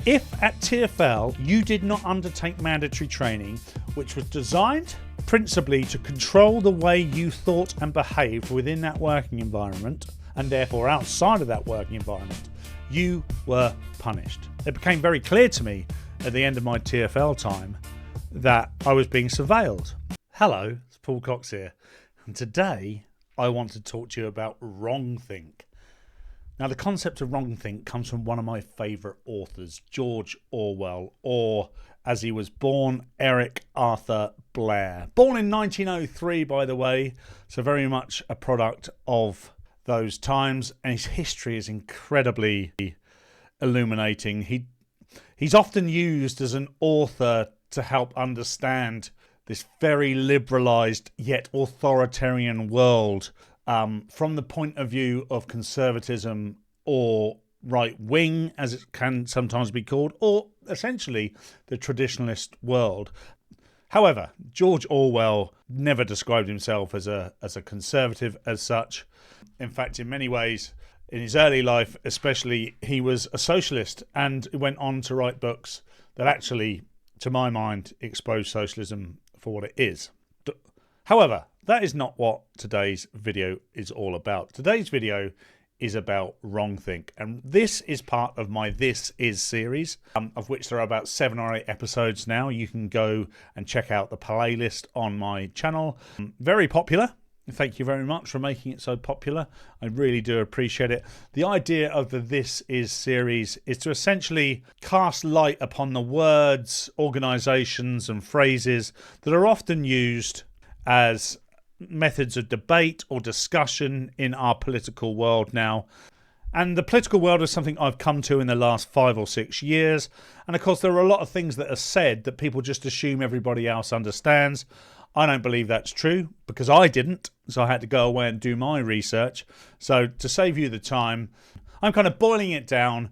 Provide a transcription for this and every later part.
If at TfL you did not undertake mandatory training, which was designed principally to control the way you thought and behaved within that working environment, and therefore outside of that working environment, you were punished. It became very clear to me at the end of my TfL time that I was being surveilled. Hello, it's Paul Cox here, and today I want to talk to you about wrongthink. Now, the concept of wrongthink comes from one of my favourite authors, George Orwell, or as he was born, Eric Arthur Blair. Born in 1903, by the way, so very much a product of those times, and his history is incredibly illuminating. He's often used as an author to help understand this very liberalised yet authoritarian world from the point of view of conservatism or right wing, as it can sometimes be called, or essentially the traditionalist world. However, George Orwell never described himself as a conservative as such. In fact, in many ways, in his early life especially, he was a socialist and went on to write books that actually, to my mind, expose socialism for what it is. However, that is not what today's video is all about. Today's video is about wrongthink, and this is part of my This Is series, of which there are about 7 or 8 episodes now. You can go and check out the playlist on my channel. Very popular. Thank you very much for making it so popular. I really do appreciate it. The idea of the This Is series is to essentially cast light upon the words, organisations and phrases that are often used as methods of debate or discussion in our political world now. And the political world is something I've come to in the last 5 or 6 years. And of course, there are a lot of things that are said that people just assume everybody else understands. I don't believe that's true, because I didn't, so I had to go away and do my research. So to save you the time, I'm kind of boiling it down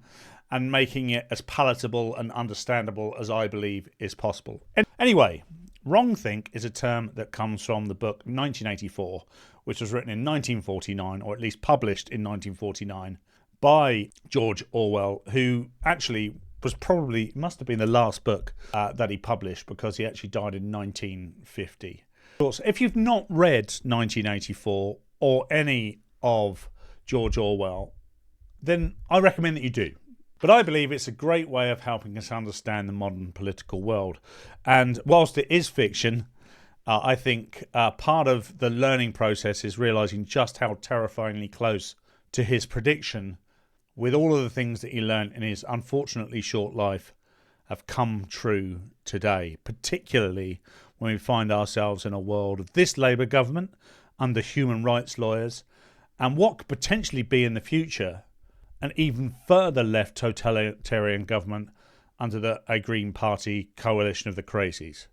and making it as palatable and understandable as I believe is possible. Anyway, wrongthink is a term that comes from the book 1984, which was written in 1949, or at least published in 1949, by George Orwell, who actually must have been the last book that he published, because he actually died in 1950. If you've not read 1984 or any of George Orwell, then I recommend that you do. But I believe it's a great way of helping us understand the modern political world. And whilst it is fiction, I think part of the learning process is realising just how terrifyingly close to his prediction, with all of the things that he learned in his unfortunately short life, have come true today, particularly when we find ourselves in a world of this Labour government under human rights lawyers, and what could potentially be in the future an even further left totalitarian government under a Green Party coalition of the crazies.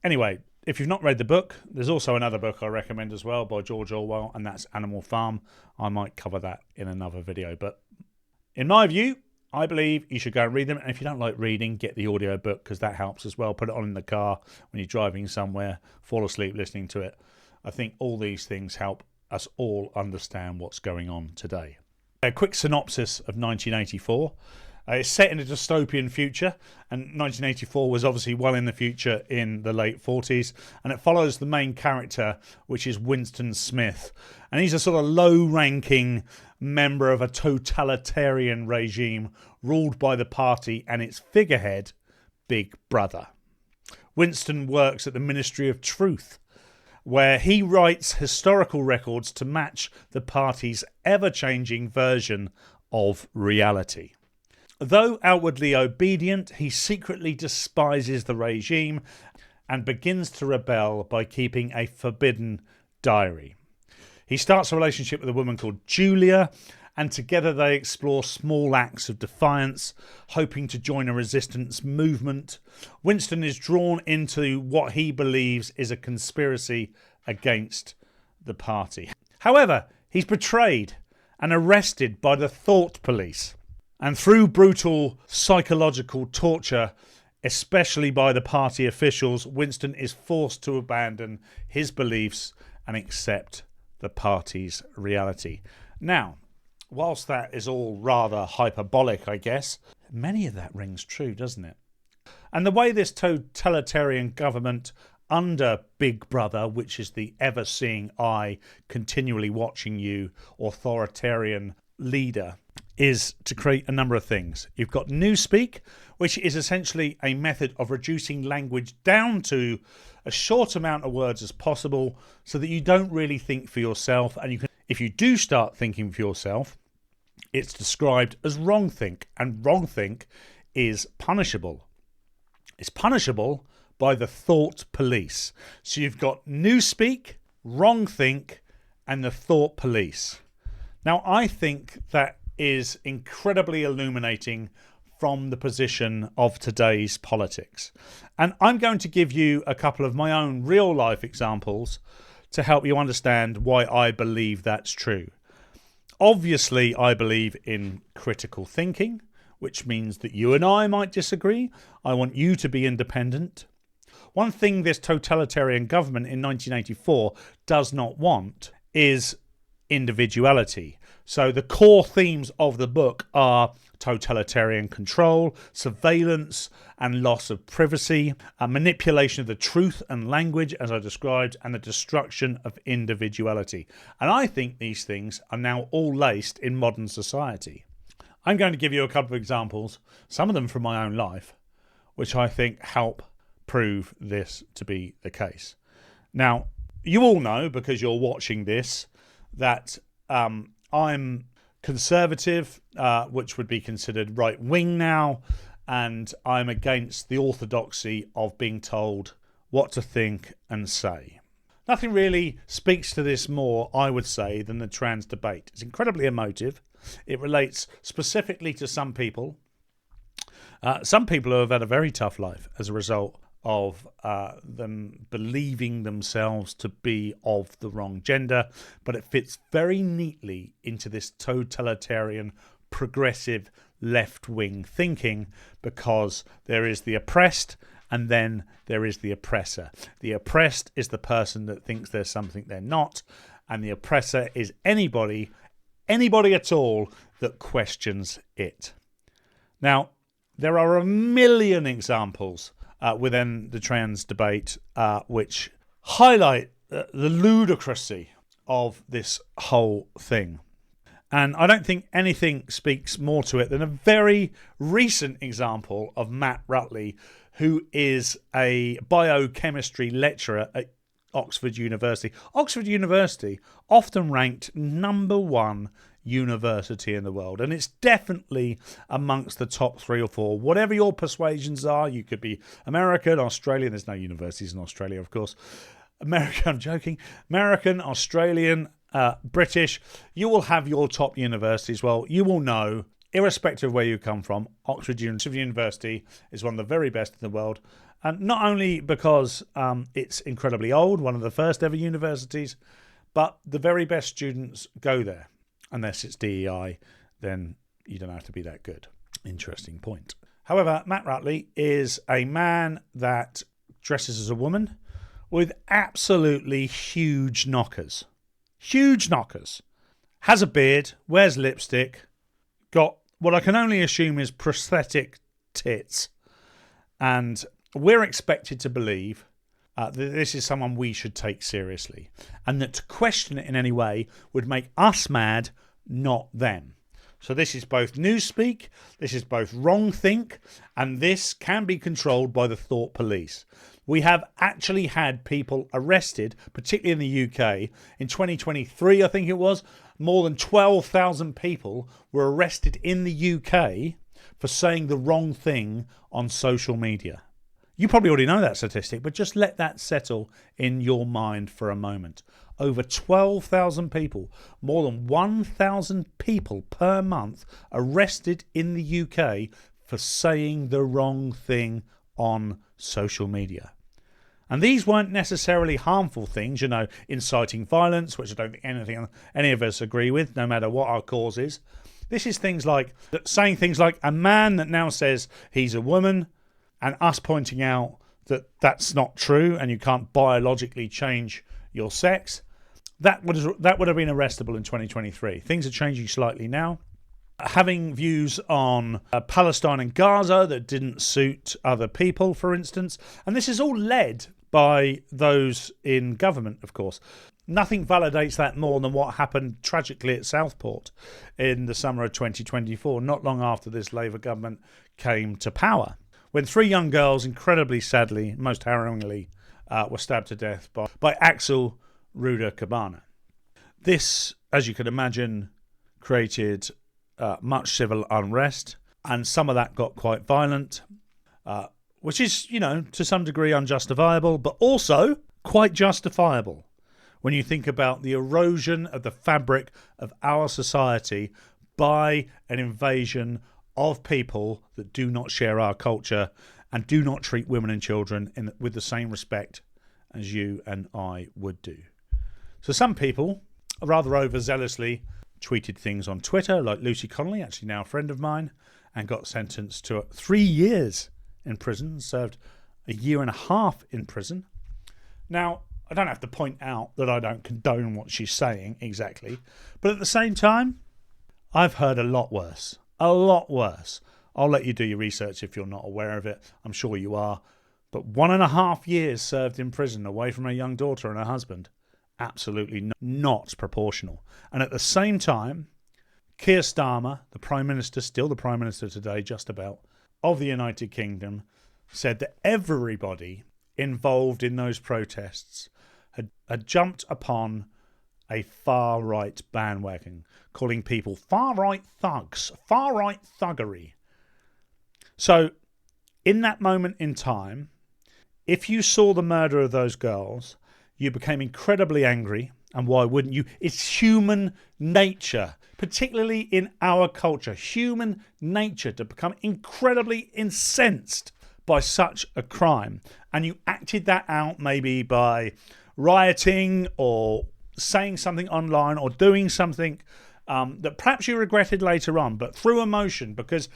Anyway, if you've not read the book, there's also another book I recommend as well by George Orwell, and that's Animal Farm. I might cover that in another video, but in my view, I believe you should go and read them. And if you don't like reading, get the audio book, because that helps as well. Put it on in the car when you're driving somewhere, fall asleep listening to it. I think all these things help us all understand what's going on today. A quick synopsis of 1984. It's set in a dystopian future, and 1984 was obviously well in the future in the late 40s, and it follows the main character, which is Winston Smith, and he's a sort of low-ranking member of a totalitarian regime ruled by the party and its figurehead, Big Brother. Winston works at the Ministry of Truth, where he writes historical records to match the party's ever-changing version of reality. Though outwardly obedient, he secretly despises the regime and begins to rebel by keeping a forbidden diary. He starts a relationship with a woman called Julia, and together they explore small acts of defiance, hoping to join a resistance movement. Winston is drawn into what he believes is a conspiracy against the party. However, he's betrayed and arrested by the thought police. And through brutal psychological torture, especially by the party officials, Winston is forced to abandon his beliefs and accept the party's reality. Now, whilst that is all rather hyperbolic, I guess, Many of that rings true, doesn't it? And the way this totalitarian government under Big Brother, which is the ever-seeing eye continually watching you, authoritarian leader, is to create a number of things. You've got Newspeak, which is essentially a method of reducing language down to a short amount of words as possible so that you don't really think for yourself. And if you do start thinking for yourself, it's described as wrongthink, and wrongthink is punishable. It's punishable by the thought police. So you've got Newspeak, wrongthink, and the thought police. Now, I think that is incredibly illuminating from the position of today's politics. And I'm going to give you a couple of my own real life examples to help you understand why I believe that's true. Obviously, I believe in critical thinking, which means that you and I might disagree. I want you to be independent. One thing this totalitarian government in 1984 does not want is individuality. So the core themes of the book are totalitarian control, surveillance and loss of privacy, manipulation of the truth and language, as I described, and the destruction of individuality. And I think these things are now all laced in modern society. I'm going to give you a couple of examples, some of them from my own life, which I think help prove this to be the case. Now, you all know, because you're watching this, that I'm conservative, which would be considered right-wing now, and I'm against the orthodoxy of being told what to think and say. Nothing really speaks to this more, I would say, than the trans debate. It's incredibly emotive. It relates specifically to some people who have had a very tough life as a result of them believing themselves to be of the wrong gender, but it fits very neatly into this totalitarian, progressive, left-wing thinking, because there is the oppressed and then there is the oppressor. The oppressed is the person that thinks there's something they're not, and the oppressor is anybody at all that questions it. Now, there are a million examples within the trans debate which highlight the ludicrousy of this whole thing. And I don't think anything speaks more to it than a very recent example of Matt Rutley, who is a biochemistry lecturer at Oxford University. Oxford University, often ranked #1 university in the world, and it's definitely amongst the top 3 or 4. Whatever your persuasions are, you could be American, Australian. There's no universities in Australia, of course. I'm joking. American, Australian, British. You will have your top universities. Well, you will know, irrespective of where you come from, Oxford University is one of the very best in the world. And not only because it's incredibly old, one of the first ever universities, but the very best students go there. Unless it's DEI, then you don't have to be that good. Interesting point. However, Matt Rutley is a man that dresses as a woman with absolutely huge knockers. Huge knockers. Has a beard, wears lipstick, got what I can only assume is prosthetic tits, and we're expected to believe that this is someone we should take seriously, and that to question it in any way would make us mad, not them. So this is both newspeak, this is both wrongthink, and this can be controlled by the thought police. We have actually had people arrested, particularly in the UK. In 2023, I think it was, more than 12,000 people were arrested in the UK for saying the wrong thing on social media. You probably already know that statistic, but just let that settle in your mind for a moment. Over 12,000 people, more than 1,000 people per month arrested in the UK for saying the wrong thing on social media. And these weren't necessarily harmful things, inciting violence, which I don't think any of us agree with, no matter what our cause is. This is things like saying things like a man that now says he's a woman, and us pointing out that that's not true and you can't biologically change your sex. That would have been arrestable in 2023. Things are changing slightly now. having views on Palestine and Gaza that didn't suit other people, for instance. And this is all led by those in government, of course. Nothing validates that more than what happened tragically at Southport in the summer of 2024, not long after this Labour government came to power, when 3 young girls, incredibly sadly, most harrowingly, were stabbed to death by Axel Ruder Cabana. This, as you can imagine, created much civil unrest, and some of that got quite violent, which is, to some degree unjustifiable, but also quite justifiable when you think about the erosion of the fabric of our society by an invasion of people that do not share our culture and do not treat women and children with the same respect as you and I would do. So some people, rather overzealously, tweeted things on Twitter, like Lucy Connolly, actually now a friend of mine, and got sentenced to 3 years in prison, served 1.5 years in prison. Now, I don't have to point out that I don't condone what she's saying exactly, but at the same time, I've heard a lot worse. A lot worse. I'll let you do your research if you're not aware of it. I'm sure you are. But 1.5 years served in prison away from her young daughter and her husband. Absolutely not proportional. And at the same time, Keir Starmer, the Prime Minister, still the Prime Minister today, just about, of the United Kingdom, said that everybody involved in those protests had jumped upon a far-right bandwagon, calling people far-right thugs, far-right thuggery. So, in that moment in time, if you saw the murder of those girls, you became incredibly angry, and why wouldn't you? It's human nature, particularly in our culture, human nature to become incredibly incensed by such a crime. And you acted that out maybe by rioting or saying something online or doing something that perhaps you regretted later on, but through emotion, because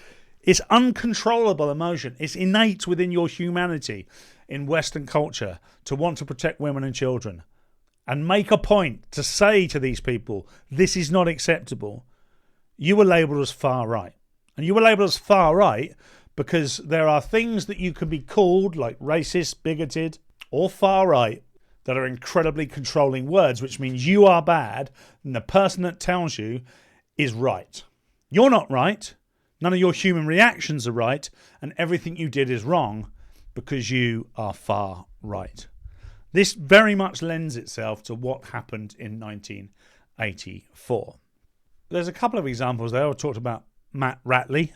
it's uncontrollable emotion. It's innate within your humanity in Western culture to want to protect women and children and make a point to say to these people, this is not acceptable. You were labelled as far right. And you were labelled as far right because there are things that you can be called, like racist, bigoted, or far right, that are incredibly controlling words, which means you are bad and the person that tells you is right. You're not right. None of your human reactions are right, and everything you did is wrong because you are far right. This very much lends itself to what happened in 1984. There's a couple of examples there. I've talked about Matt Ratley,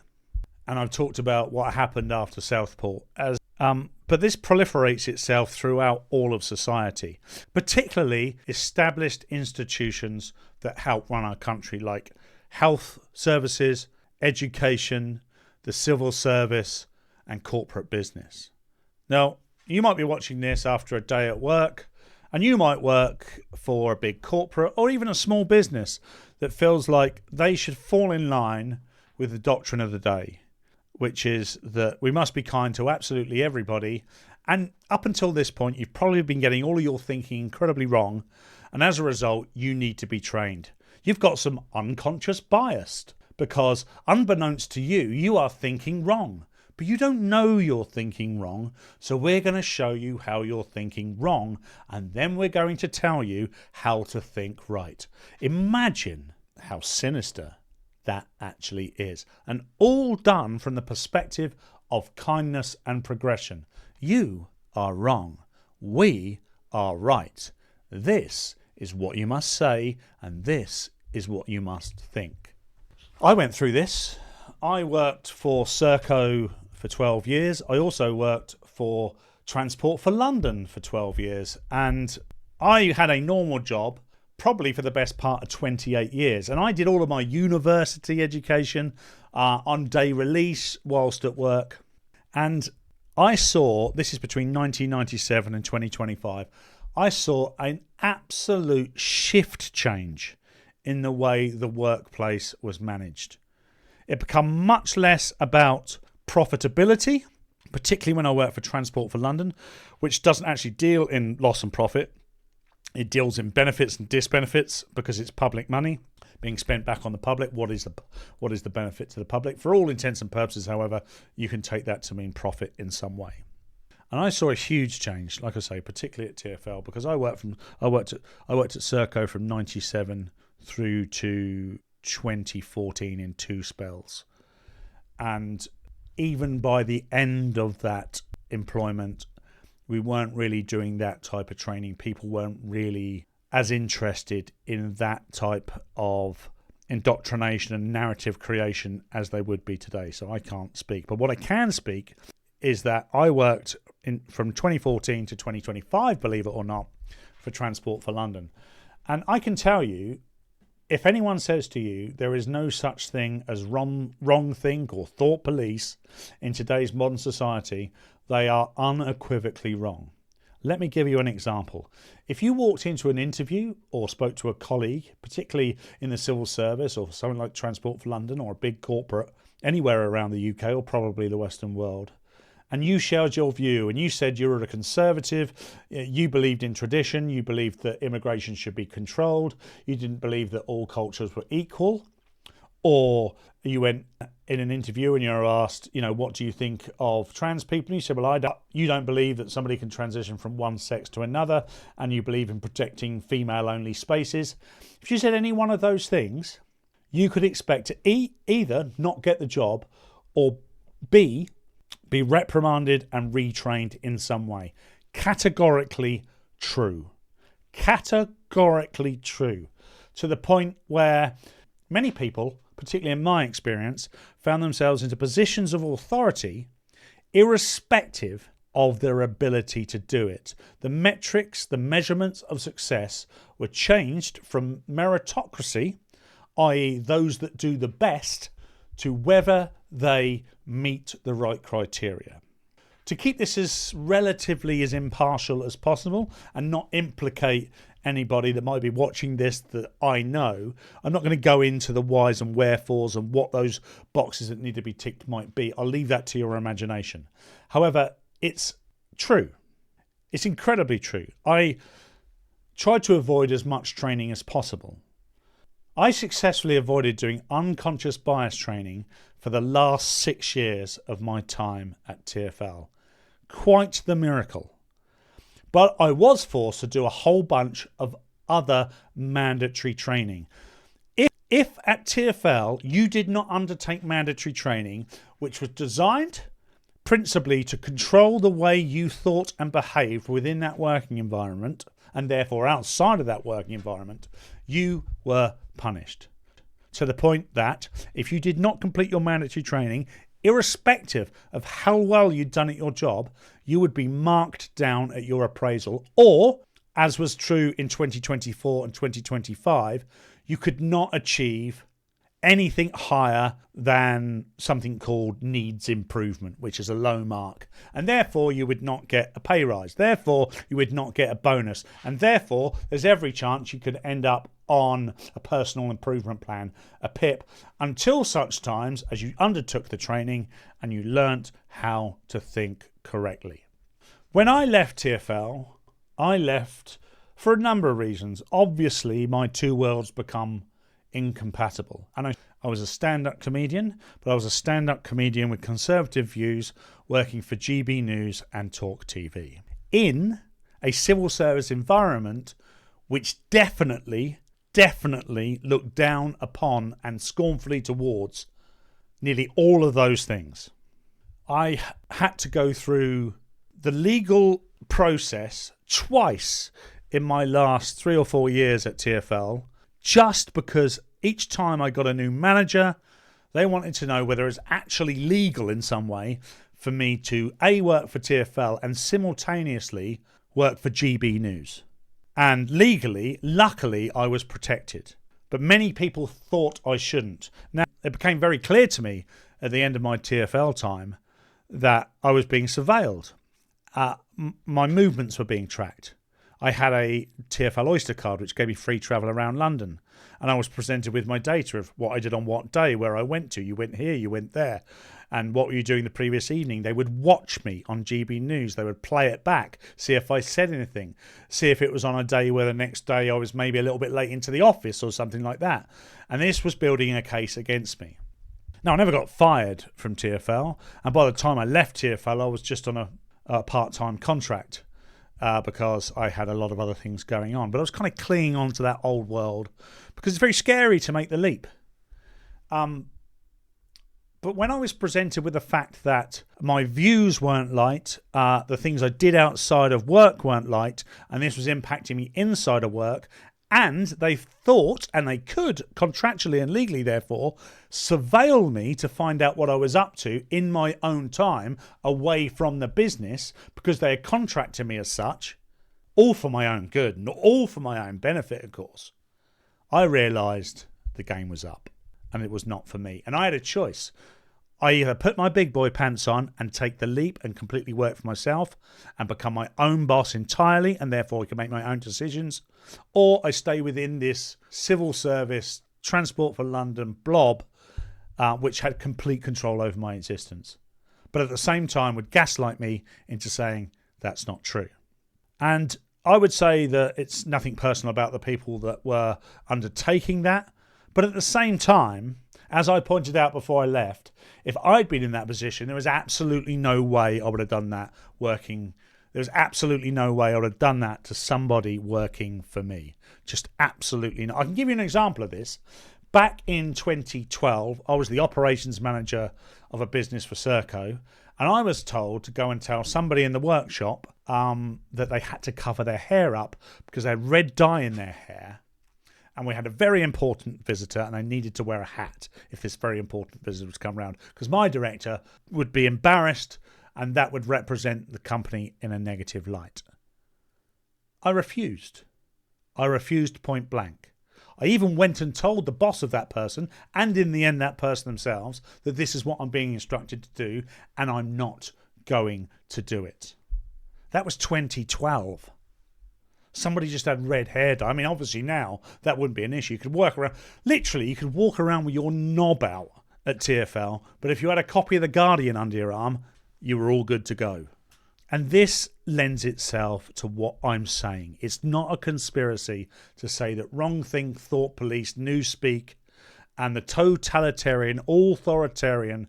and I've talked about what happened after Southport. But this proliferates itself throughout all of society, particularly established institutions that help run our country, like health services, education, the civil service, and corporate business. Now, you might be watching this after a day at work, and you might work for a big corporate or even a small business that feels like they should fall in line with the doctrine of the day, which is that we must be kind to absolutely everybody. And up until this point, you've probably been getting all of your thinking incredibly wrong. And as a result, you need to be trained. You've got some unconscious bias because unbeknownst to you, you are thinking wrong. But you don't know you're thinking wrong. So we're going to show you how you're thinking wrong. And then we're going to tell you how to think right. Imagine how sinister that actually is, and all done from the perspective of kindness and progression. You are wrong. We are right. This is what you must say, and this is what you must think. I went through this. I worked for Serco for 12 years. I also worked for Transport for London for 12 years, and I had a normal job probably for the best part of 28 years. And I did all of my university education on day release whilst at work. And I saw, this is between 1997 and 2025, I saw an absolute shift change in the way the workplace was managed. It became much less about profitability, particularly when I worked for Transport for London, which doesn't actually deal in loss and profit. It deals in benefits and disbenefits because it's public money being spent back on the public. What is the benefit to the public? For all intents and purposes, however, you can take that to mean profit in some way. And I saw a huge change, like I say, particularly at TfL, because I worked at Serco from 97 through to 2014 in 2 spells. And even by the end of that employment, we weren't really doing that type of training. People weren't really as interested in that type of indoctrination and narrative creation as they would be today. So I can't speak. But what I can speak is that I worked from 2014 to 2025, believe it or not, for Transport for London. And I can tell you, if anyone says to you there is no such thing as wrongthink or thought police in today's modern society, they are unequivocally wrong. Let me give you an example. If you walked into an interview or spoke to a colleague, particularly in the civil service or something like Transport for London or a big corporate anywhere around the UK or probably the Western world, and you shared your view and you said you were a conservative, you believed in tradition, you believed that immigration should be controlled, you didn't believe that all cultures were equal, or you went in an interview and you're asked, what do you think of trans people? And you said, well, you don't believe that somebody can transition from one sex to another, and you believe in protecting female-only spaces. If you said any one of those things, you could expect to either not get the job or B, be reprimanded and retrained in some way. Categorically true. Categorically true. To the point where many people, particularly in my experience, found themselves into positions of authority irrespective of their ability to do it. The metrics, the measurements of success were changed from meritocracy, i.e. those that do the best, to whether they meet the right criteria. To keep this as relatively as impartial as possible and not implicate anybody that might be watching this that I know, I'm not going to go into the whys and wherefores and what those boxes that need to be ticked might be. I'll leave that to your imagination. However, it's true. It's incredibly true. I tried to avoid as much training as possible. I successfully avoided doing unconscious bias training for the last 6 years of my time at TfL. Quite the miracle. But I was forced to do a whole bunch of other mandatory training. If at TfL you did not undertake mandatory training, which was designed principally to control the way you thought and behaved within that working environment, and therefore outside of that working environment, you were punished. To the point that if you did not complete your mandatory training, irrespective of how well you'd done at your job, you would be marked down at your appraisal, or, as was true in 2024 and 2025, you could not achieve anything higher than something called needs improvement, which is a low mark. And therefore, you would not get a pay rise. Therefore, you would not get a bonus. And therefore, there's every chance you could end up on a personal improvement plan, a PIP, until such times as you undertook the training and you learnt how to think correctly. When I left TfL, I left for a number of reasons. Obviously, my two worlds become incompatible. And I was a stand-up comedian, but I was a stand-up comedian with conservative views working for GB News and Talk TV in a civil service environment which definitely looked down upon and scornfully towards nearly all of those things. I had to go through the legal process twice in my last 3 or 4 years at TfL, just because each time I got a new manager, they wanted to know whether it's actually legal in some way for me to work for TfL and simultaneously work for GB News. And legally, luckily, I was protected. But many people thought I shouldn't. Now, it became very clear to me at the end of my TfL time that I was being surveilled. My movements were being tracked. I had a TfL Oyster card which gave me free travel around London, and I was presented with my data of what I did on what day, where I went to. You went here, you went there, and what were you doing the previous evening. They would watch me on GB News. They would play it back, see if I said anything, see if it was on a day where the next day I was maybe a little bit late into the office or something like that. And this was building a case against me. Now, I never got fired from TfL, and by the time I left TfL, I was just on a part-time contract because I had a lot of other things going on. But I was kind of clinging on to that old world because it's very scary to make the leap. But when I was presented with the fact that my views weren't light, the things I did outside of work weren't light, and this was impacting me inside of work, and they thought, and they could contractually and legally therefore, surveil me to find out what I was up to in my own time away from the business because they had contracted me as such, all for my own good and all for my own benefit, of course. I realised the game was up and it was not for me. And I had a choice. I either put my big boy pants on and take the leap and completely work for myself and become my own boss entirely, and therefore I can make my own decisions, or I stay within this civil service, Transport for London blob, which had complete control over my existence. But at the same time would gaslight me into saying that's not true. And I would say that it's nothing personal about the people that were undertaking that. But at the same time, as I pointed out before I left, if I'd been in that position, there was absolutely no way I would have done that working. There was absolutely no way I would have done that to somebody working for me. Just absolutely not. I can give you an example of this. Back in 2012, I was the operations manager of a business for Serco, and I was told to go and tell somebody in the workshop that they had to cover their hair up because they had red dye in their hair. And we had a very important visitor, and I needed to wear a hat if this very important visitor was to come around, because my director would be embarrassed, and that would represent the company in a negative light. I refused. I refused point blank. I even went and told the boss of that person, and in the end that person themselves, that this is what I'm being instructed to do, and I'm not going to do it. That was 2012. Somebody just had red hair dye. I mean, obviously now that wouldn't be an issue. You could work around, literally, you could walk around with your knob out at TfL, but if you had a copy of The Guardian under your arm, you were all good to go. And this lends itself to what I'm saying. It's not a conspiracy to say that wrongthink, thought police, newspeak, and the totalitarian, authoritarian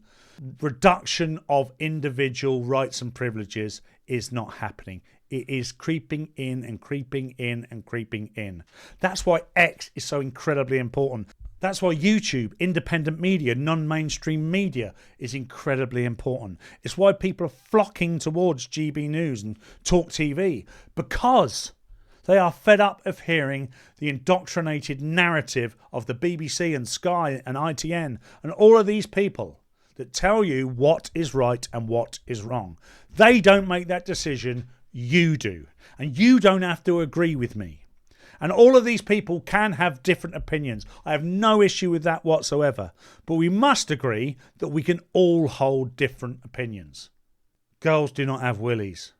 reduction of individual rights and privileges is not happening. It is creeping in and creeping in and creeping in. That's why X is so incredibly important. That's why YouTube, independent media, non-mainstream media is incredibly important. It's why people are flocking towards GB News and Talk TV, because they are fed up of hearing the indoctrinated narrative of the BBC and Sky and ITN and all of these people that tell you what is right and what is wrong. They don't make that decision. You do. And you don't have to agree with me. And all of these people can have different opinions. I have no issue with that whatsoever. But we must agree that we can all hold different opinions. Girls do not have willies.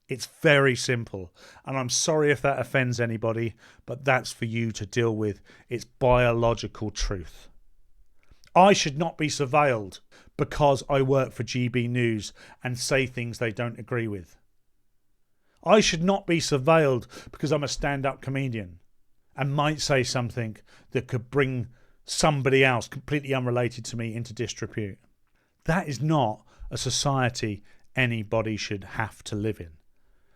It's very simple. And I'm sorry if that offends anybody, but that's for you to deal with. It's biological truth. I should not be surveilled because I work for GB News and say things they don't agree with. I should not be surveilled because I'm a stand-up comedian and might say something that could bring somebody else completely unrelated to me into disrepute. That is not a society anybody should have to live in.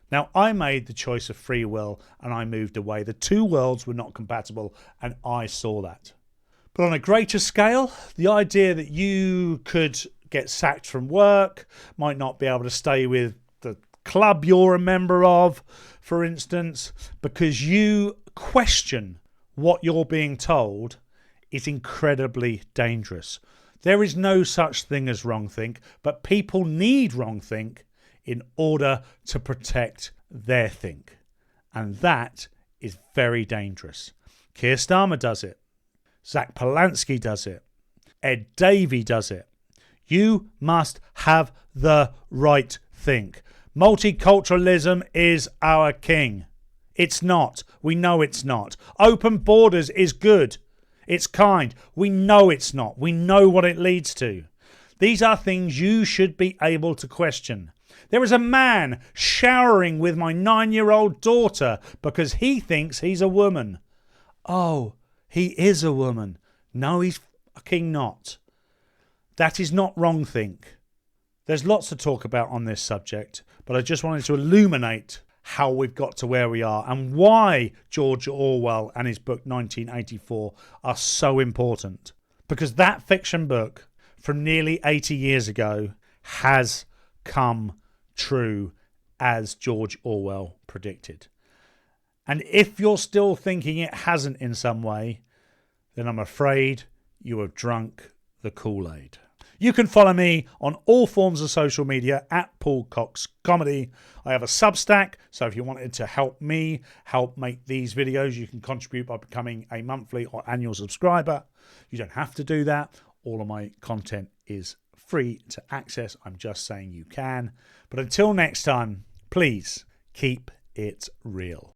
Now, I made the choice of free will and I moved away. The two worlds were not compatible and I saw that. But on a greater scale, the idea that you could get sacked from work, might not be able to stay with the club you're a member of, for instance, because you question what you're being told, is incredibly dangerous. There is no such thing as wrongthink, but people need wrongthink in order to protect their think. And that is very dangerous. Keir Starmer does it. Zach Polanski does it. Ed Davey does it. You must have the right think. Multiculturalism is our king. It's not. We know it's not. Open borders is good. It's kind. We know it's not. We know what it leads to. These are things you should be able to question. There is a man showering with my 9-year-old daughter because he thinks he's a woman. Oh, he is a woman. No, he's fucking not. That is not wrongthink. There's lots to talk about on this subject, but I just wanted to illuminate how we've got to where we are and why George Orwell and his book 1984 are so important. Because that fiction book from nearly 80 years ago has come true as George Orwell predicted. And if you're still thinking it hasn't in some way, then I'm afraid you have drunk the Kool-Aid. You can follow me on all forms of social media at Paul Cox Comedy. I have a Substack, so if you wanted to help me help make these videos, you can contribute by becoming a monthly or annual subscriber. You don't have to do that. All of my content is free to access. I'm just saying you can. But until next time, please keep it real.